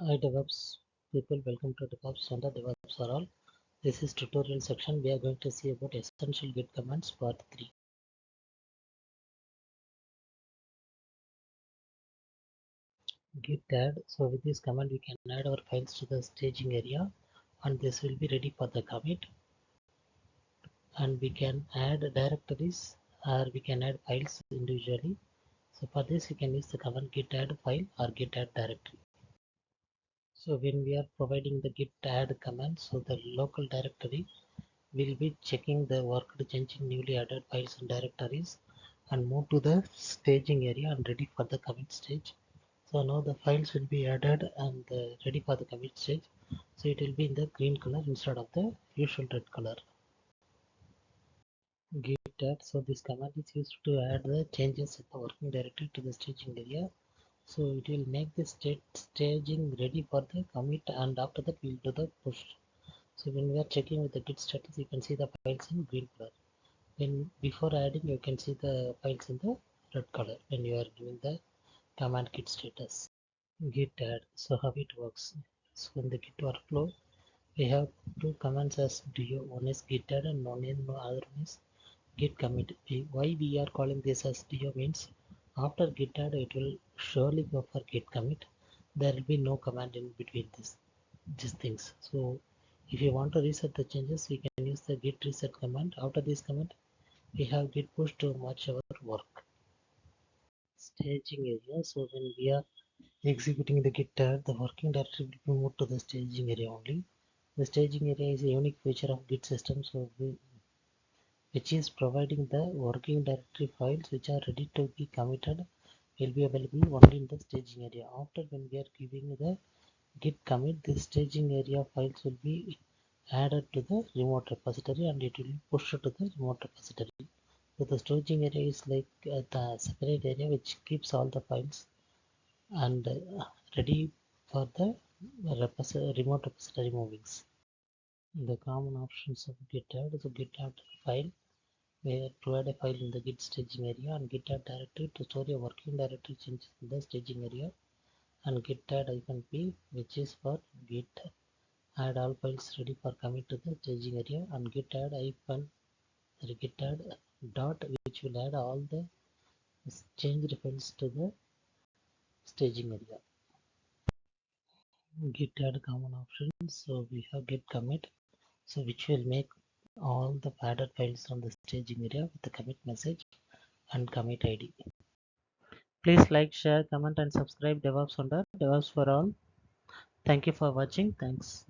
Hi Devops people, welcome to Devops Wonder. Devops for all. This is tutorial section. We are going to see about essential Git commands part 3. Git add. So with this command we can add our files to the staging area and this will be ready for the commit, and we can add directories or we can add files individually. So for this we can use the command git add file or git add directory. So when we are providing the git add command, so the local directory will be checking the work to changing newly added files and directories and move to the staging area and ready for the commit stage. So now the files will be added and ready for the commit stage. So it will be in the green color instead of the usual red color. Git add. So this command is used to add the changes in the working directory to the staging area. So it will make the staging ready for the commit, and after that we'll do the push. So when we are checking with the git status, you can see the files in green color. When before adding, you can see the files in the red color when you are doing the command git status. Git add. So how it works? So in the git workflow, we have two commands as do. One is git add and other one is git commit. Why we are calling this as do means after git add it will surely go for git commit. There will be no command in between these things. So if you want to reset the changes, we can use the git reset command. After this command, we have git push to match our work. Staging area. So when we are executing the git add, the working directory will be moved to the staging area only. The staging area is a unique feature of git system, which is providing the working directory files which are ready to be committed will be available only in the staging area. After when we are giving the git commit, the staging area files will be added to the remote repository and it will be pushed to the remote repository. So the staging area is like the separate area which keeps all the files and ready for the remote repository movings. The common options of git add is a git add file, where provide a file in the git staging area, and git add directory to store your working directory changes in the staging area, and git add -p which is for git add all files ready for commit to the staging area, and git add dot which will add all the changed files to the staging area. Git add common options. So we have git commit, so which will make all the added files from the staging area with the commit message and commit ID. Please like, share, comment and subscribe Devops Wonder, Devops for all. Thank you for watching. Thanks.